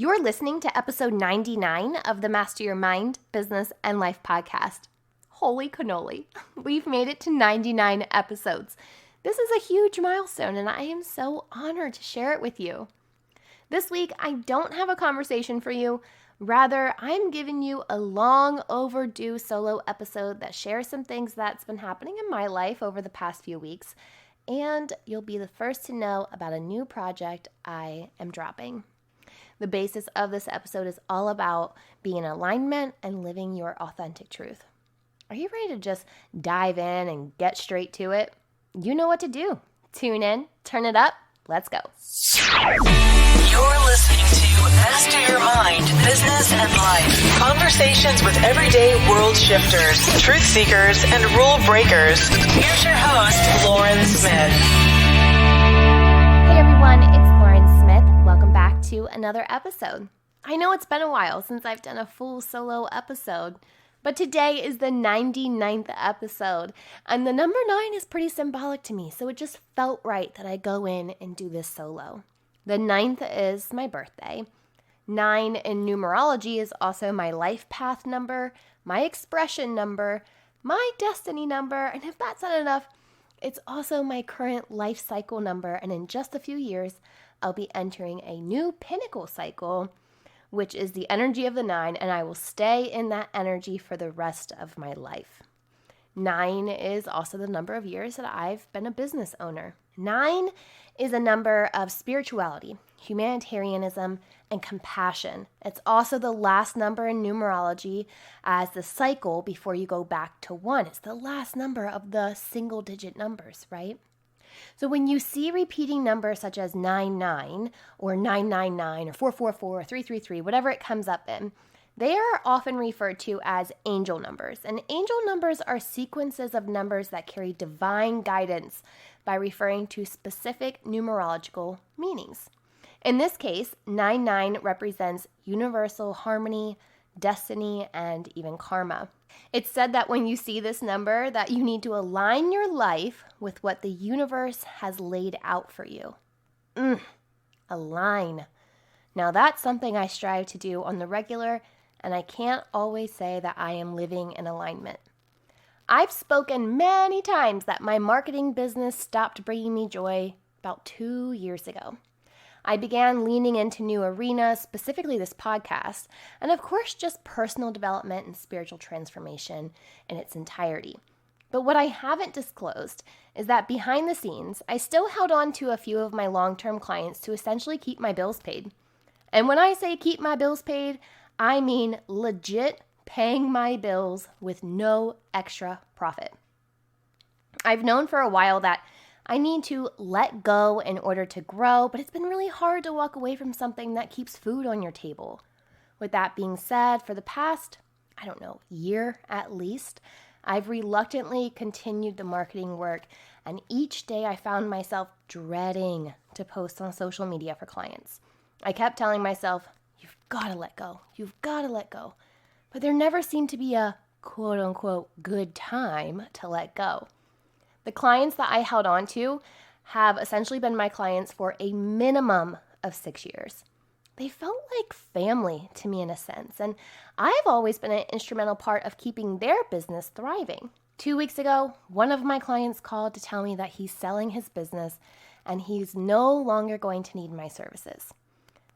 You're listening to episode 99 of the Master Your Mind, Business, and Life podcast. Holy cannoli, we've made it to 99 episodes. This is a huge milestone, and I am so honored to share it with you. This week, I don't have a conversation for you. Rather, I'm giving you a long overdue solo episode that shares some things that's been happening in my life over the past few weeks, and you'll be the first to know about a new project I am dropping. The basis of this episode is all about being in alignment and living your authentic truth. Are you ready to just dive in and get straight to it? You know what to do. Tune in, turn it up, let's go. You're listening to Master Your Mind, Business, and Life. Conversations with everyday world shifters, truth seekers, and rule breakers. Here's your host, Lauren Smith. Hey everyone, it's Lauren Smith. Welcome back to another episode. I know it's been a while since I've done a full solo episode, but today is the 99th episode, and the number 9 is pretty symbolic to me, so it just felt right that I go in and do this solo. The 9th is my birthday. 9 in numerology is also my life path number, my expression number, my destiny number, and if that's not enough, it's also my current life cycle number, and in just a few years, I'll be entering a new pinnacle cycle, which is the energy of the 9, and I will stay in that energy for the rest of my life. 9 is also the number of years that I've been a business owner. 9 is a number of spirituality, humanitarianism, and compassion. It's also the last number in numerology as the cycle before you go back to 1. It's the last number of the single-digit numbers, right? So when you see repeating numbers such as 99 or 999 or 444 or 333, whatever it comes up in, they are often referred to as angel numbers. And angel numbers are sequences of numbers that carry divine guidance by referring to specific numerological meanings. In this case, 99 represents universal harmony, destiny, and even karma. It's said that when you see this number, that you need to align your life with what the universe has laid out for you. Align. Now that's something I strive to do on the regular, and I can't always say that I am living in alignment. I've spoken many times that my marketing business stopped bringing me joy about 2 years ago. I began leaning into new arenas, specifically this podcast, and of course just personal development and spiritual transformation in its entirety. But what I haven't disclosed is that behind the scenes, I still held on to a few of my long-term clients to essentially keep my bills paid. And when I say keep my bills paid, I mean legit paying my bills with no extra profit. I've known for a while that I need to let go in order to grow, but it's been really hard to walk away from something that keeps food on your table. With that being said, for the past, year at least, I've reluctantly continued the marketing work, and each day I found myself dreading to post on social media for clients. I kept telling myself, you've got to let go. You've got to let go. But there never seemed to be a quote-unquote good time to let go. The clients that I held on to have essentially been my clients for a minimum of 6 years. They felt like family to me in a sense, and I've always been an instrumental part of keeping their business thriving. 2 weeks ago, one of my clients called to tell me that he's selling his business and he's no longer going to need my services.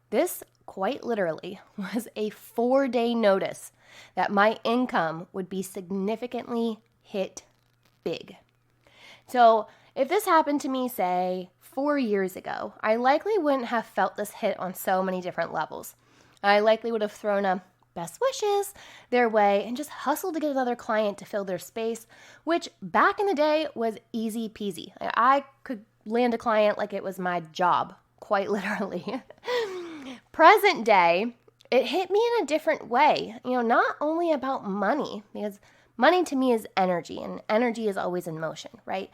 This, quite literally, was a 4-day notice that my income would be significantly hit big. So if this happened to me, say, 4 years ago, I likely wouldn't have felt this hit on so many different levels. I likely would have thrown a best wishes their way and just hustled to get another client to fill their space, which back in the day was easy peasy. I could land a client like it was my job, quite literally. Present day, it hit me in a different way. Not only about money, because money to me is energy, and energy is always in motion, right?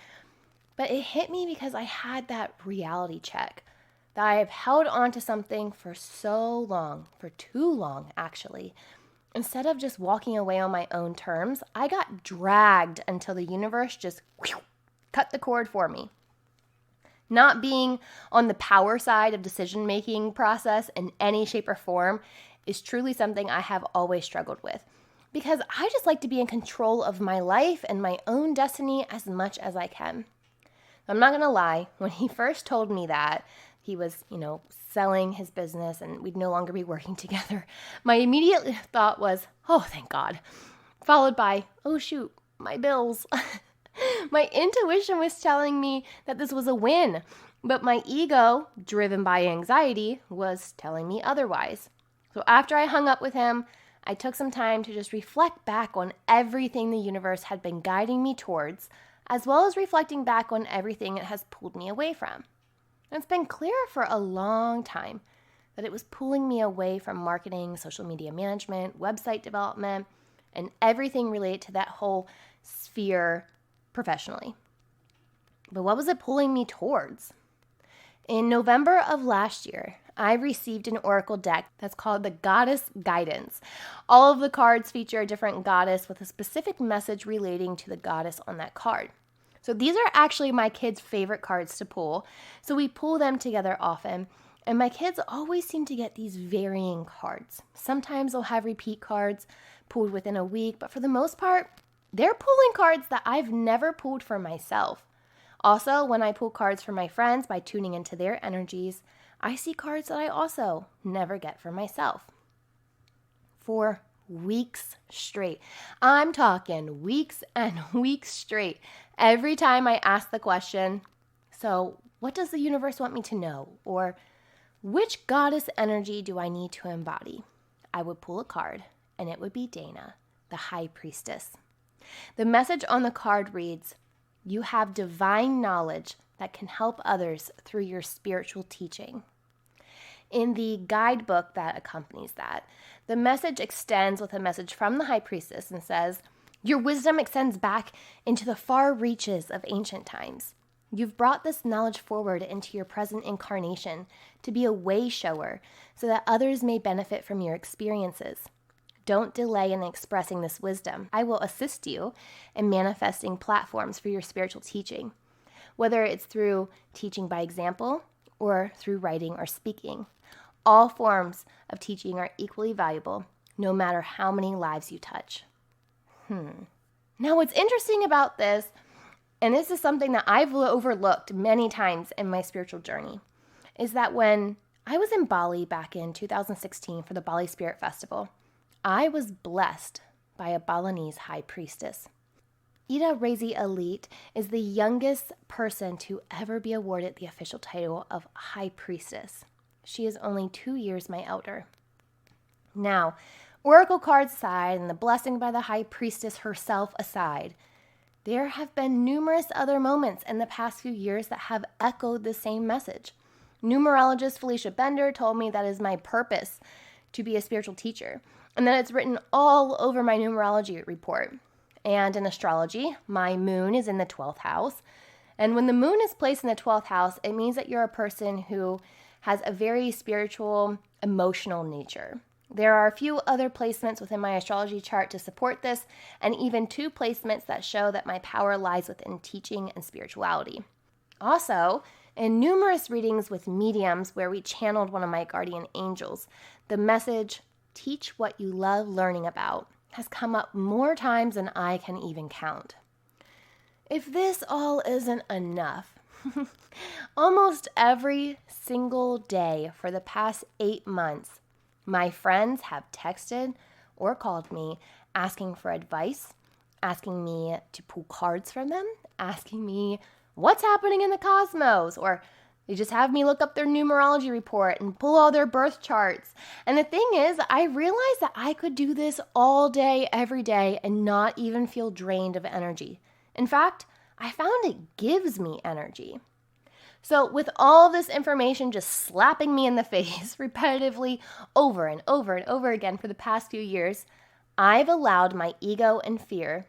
But it hit me because I had that reality check that I've held on to something for so long, for too long actually. Instead of just walking away on my own terms, I got dragged until the universe just cut the cord for me. Not being on the power side of decision-making process in any shape or form is truly something I have always struggled with, because I just like to be in control of my life and my own destiny as much as I can. I'm not going to lie, when he first told me that he was, selling his business and we'd no longer be working together, my immediate thought was, oh, thank God, followed by, oh, shoot, my bills. My intuition was telling me that this was a win, but my ego, driven by anxiety, was telling me otherwise. So after I hung up with him, I took some time to just reflect back on everything the universe had been guiding me towards, as well as reflecting back on everything it has pulled me away from. And it's been clear for a long time that it was pulling me away from marketing, social media management, website development, and everything related to that whole sphere professionally. But what was it pulling me towards? In November of last year, I received an oracle deck that's called the Goddess Guidance. All of the cards feature a different goddess with a specific message relating to the goddess on that card. So these are actually my kids' favorite cards to pull, so we pull them together often, and my kids always seem to get these varying cards. Sometimes they'll have repeat cards pulled within a week, but for the most part, they're pulling cards that I've never pulled for myself. Also, when I pull cards for my friends by tuning into their energies, I see cards that I also never get for myself. For weeks straight. I'm talking weeks and weeks straight. Every time I ask the question, so what does the universe want me to know? Or which goddess energy do I need to embody? I would pull a card, and it would be Dana, the High Priestess. The message on the card reads, "You have divine knowledge that can help others through your spiritual teaching." In the guidebook that accompanies that, the message extends with a message from the High Priestess and says, "Your wisdom extends back into the far reaches of ancient times. You've brought this knowledge forward into your present incarnation to be a way shower so that others may benefit from your experiences. Don't delay in expressing this wisdom. I will assist you in manifesting platforms for your spiritual teaching, whether it's through teaching by example or through writing or speaking. All forms of teaching are equally valuable, no matter how many lives you touch." Now, what's interesting about this, and this is something that I've overlooked many times in my spiritual journey, is that when I was in Bali back in 2016 for the Bali Spirit Festival, I was blessed by a Balinese high priestess. Ida Rezi Elite is the youngest person to ever be awarded the official title of High Priestess. She is only 2 years my elder. Now, oracle cards aside and the blessing by the High Priestess herself aside, there have been numerous other moments in the past few years that have echoed the same message. Numerologist Felicia Bender told me that it is my purpose to be a spiritual teacher, and that it's written all over my numerology report. And in astrology, my moon is in the 12th house. And when the moon is placed in the 12th house, it means that you're a person who has a very spiritual, emotional nature. There are a few other placements within my astrology chart to support this, and even 2 placements that show that my power lies within teaching and spirituality. Also, in numerous readings with mediums where we channeled one of my guardian angels, the message, "Teach what you love learning about," has come up more times than I can even count. If this all isn't enough, almost every single day for the past 8 months, my friends have texted or called me asking for advice, asking me to pull cards from them, asking me what's happening in the cosmos, or they just have me look up their numerology report and pull all their birth charts. And the thing is, I realized that I could do this all day, every day, and not even feel drained of energy. In fact, I found it gives me energy. So with all this information just slapping me in the face repetitively over and over and over again for the past few years, I've allowed my ego and fear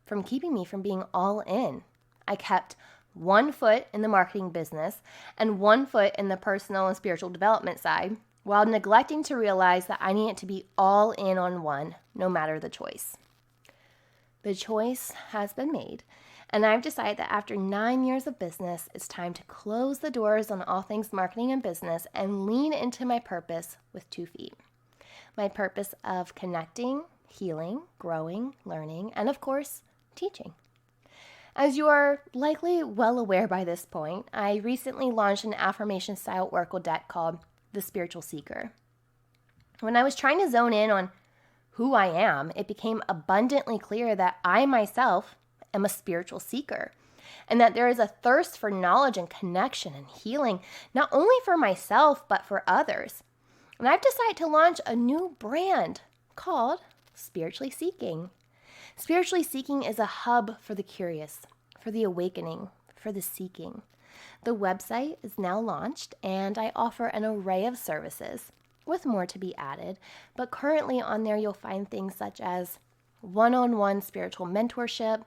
from keeping me from being all in. I kept 1 foot in the marketing business and 1 foot in the personal and spiritual development side, while neglecting to realize that I needed to be all in on one, no matter the choice. The choice has been made, And I've decided that after 9 years of business, it's time to close the doors on all things marketing and business and lean into my purpose with 2 feet. My purpose of connecting, healing, growing, learning, and of course, teaching. As you are likely well aware by this point, I recently launched an affirmation style oracle deck called The Spiritual Seeker. When I was trying to zone in on who I am, it became abundantly clear that I myself am a spiritual seeker, and that there is a thirst for knowledge and connection and healing, not only for myself, but for others. And I've decided to launch a new brand called Spiritually Seeking. Spiritually Seeking is a hub for the curious, for the awakening, for the seeking. The website is now launched, and I offer an array of services, with more to be added, but currently on there you'll find things such as one-on-one spiritual mentorship.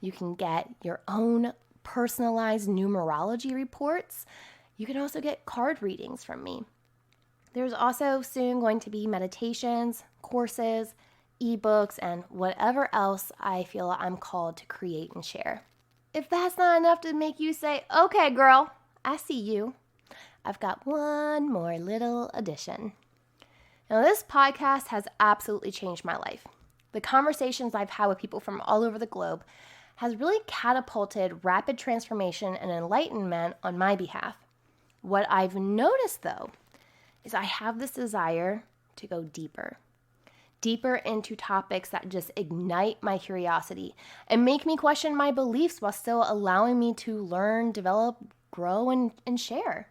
You can get your own personalized numerology reports. You can also get card readings from me. There's also soon going to be meditations, courses, ebooks, and whatever else I feel I'm called to create and share. If that's not enough to make you say, okay, girl, I see you, I've got one more little addition. Now, this podcast has absolutely changed my life. The conversations I've had with people from all over the globe has really catapulted rapid transformation and enlightenment on my behalf. What I've noticed, though, is I have this desire to go deeper into topics that just ignite my curiosity and make me question my beliefs while still allowing me to learn, develop, grow, and share.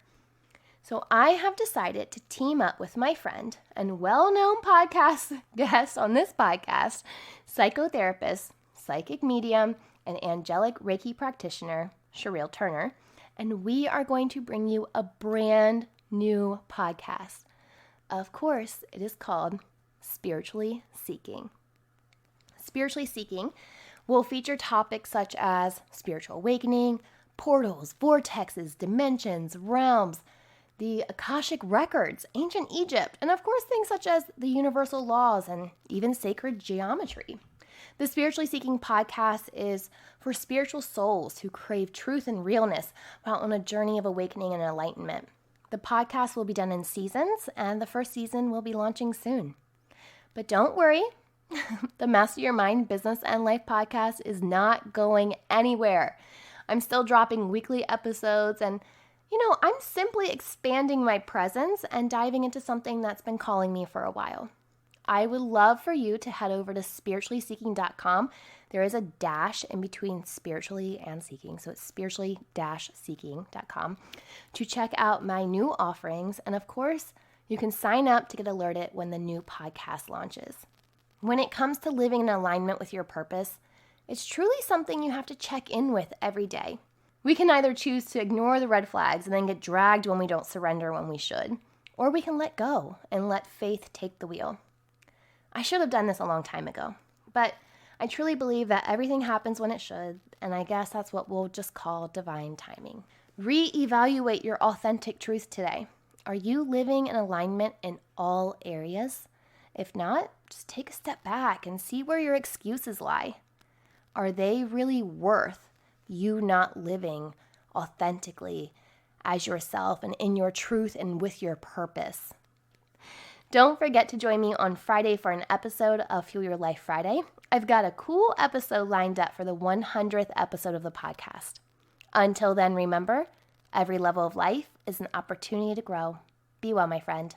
So I have decided to team up with my friend and well-known podcast guest on this podcast, psychotherapist, psychic medium, and angelic Reiki practitioner, Sherelle Turner, and we are going to bring you a brand new podcast. Of course, it is called Spiritually Seeking. Spiritually Seeking will feature topics such as spiritual awakening, portals, vortexes, dimensions, realms, the Akashic records, ancient Egypt, and of course things such as the universal laws and even sacred geometry. The Spiritually Seeking podcast is for spiritual souls who crave truth and realness while on a journey of awakening and enlightenment. The podcast will be done in seasons, and the first season will be launching soon. But don't worry, the Master Your Mind, Business, and Life podcast is not going anywhere. I'm still dropping weekly episodes, and I'm simply expanding my presence and diving into something that's been calling me for a while. I would love for you to head over to spirituallyseeking.com. There is a dash in between spiritually and seeking, so it's spiritually-seeking.com to check out my new offerings. And of course, you can sign up to get alerted when the new podcast launches. When it comes to living in alignment with your purpose, it's truly something you have to check in with every day. We can either choose to ignore the red flags and then get dragged when we don't surrender when we should, or we can let go and let faith take the wheel. I should have done this a long time ago, but I truly believe that everything happens when it should, and I guess that's what we'll just call divine timing. Reevaluate your authentic truth today. Are you living in alignment in all areas? If not, just take a step back and see where your excuses lie. Are they really worth you not living authentically as yourself and in your truth and with your purpose? Don't forget to join me on Friday for an episode of Fuel Your Life Friday. I've got a cool episode lined up for the 100th episode of the podcast. Until then, remember, every level of life is an opportunity to grow. Be well, my friend.